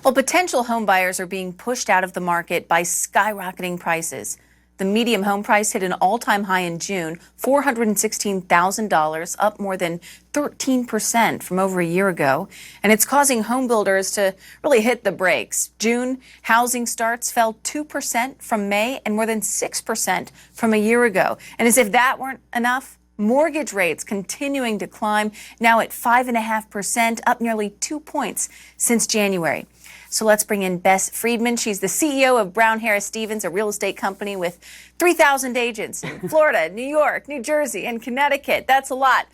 Well, potential home buyers are being pushed out of the market by skyrocketing prices. The median home price hit an all-time high in June, $416,000, up more than 13% from over a year ago. And it's causing home builders to really hit the brakes. June housing starts fell 2% from May and more than 6% from a year ago. And as if that weren't enough, mortgage rates continuing to climb, now at 5.5%, up nearly 2 points since January. So let's bring in Bess Freedman. She's the CEO of Brown Harris Stevens, a real estate company with 3,000 agents in Florida, New York, New Jersey, and Connecticut. That's a lot.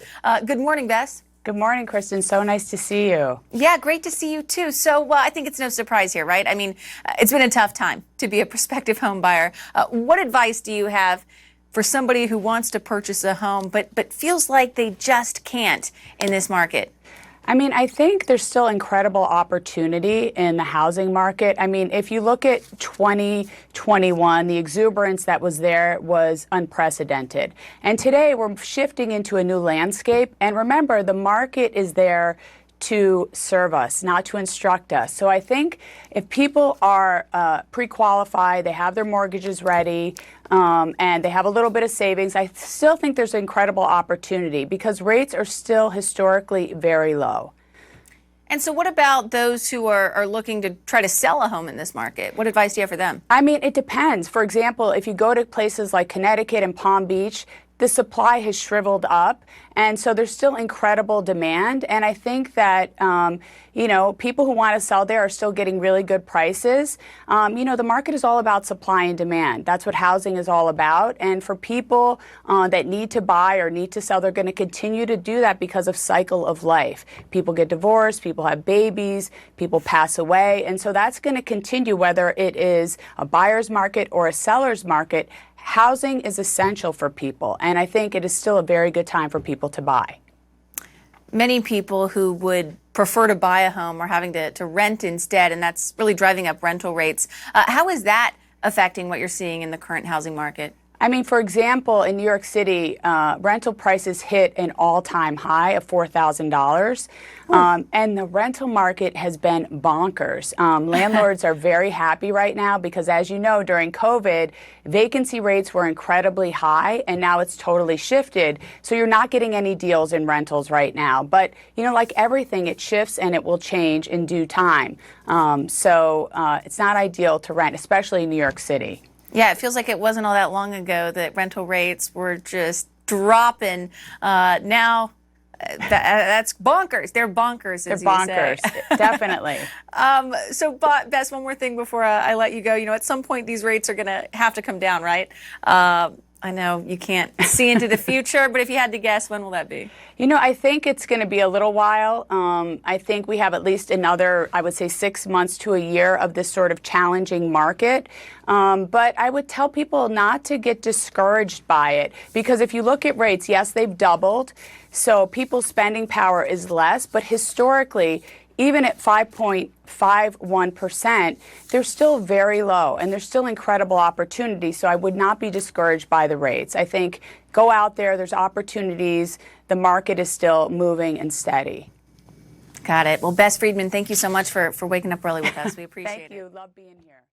Good morning, Bess. Good morning, Kristen. So nice to see you. Yeah, great to see you too. So I think it's no surprise here, right? I mean, it's been a tough time to be a prospective home buyer. What advice do you have for somebody who wants to purchase a home but feels like they just can't in this market? I mean, I think there's still incredible opportunity in the housing market. I mean, if you look at 2021, the exuberance that was there was unprecedented. And today we're shifting into a new landscape. And remember, the market is there to serve us, not to instruct us. So I think if people are pre-qualified, they have their mortgages ready, and they have a little bit of savings, I still think there's incredible opportunity because rates are still historically very low. And so what about those who are looking to try to sell a home in this market? What advice do you have for them? I mean, it depends. For example, if you go to places like Connecticut and Palm Beach, the supply has shriveled up, and so there's still incredible demand. And I think that, people who want to sell there are still getting really good prices. The market is all about supply and demand. That's what housing is all about. And for people that need to buy or need to sell, they're going to continue to do that because of cycle of life. People get divorced, people have babies, people pass away. And so that's going to continue whether it is a buyer's market or a seller's market. Housing is essential for people, and I think it is still a very good time for people to buy. Many people who would prefer to buy a home are having to rent instead, and that's really driving up rental rates. How is that affecting what you're seeing in the current housing market? I mean, for example, in New York City, rental prices hit an all-time high of $4,000, and the rental market has been bonkers. Landlords are very happy right now because, as you know, during COVID, vacancy rates were incredibly high, and now it's totally shifted. So you're not getting any deals in rentals right now. But, like everything, it shifts and it will change in due time. So it's not ideal to rent, especially in New York City. Yeah, it feels like it wasn't all that long ago that rental rates were just dropping. Now, that's bonkers. They're bonkers, as They're bonkers, definitely. So, Bess, one more thing before I let you go. At some point, these rates are going to have to come down, right? I know you can't see into the future, but if you had to guess, when will that be? I think it's going to be a little while. I think we have at least another, I would say, 6 months to a year of this sort of challenging market. But I would tell people not to get discouraged by it, because if you look at rates, yes, they've doubled. So people's spending power is less, but historically, even at 5.51%, they're still very low, and there's still incredible opportunity. So I would not be discouraged by the rates. I think go out there, there's opportunities. The market is still moving and steady. Got it. Well, Bess Freedman, thank you so much for waking up early with us. We appreciate it. Thank you. Love being here.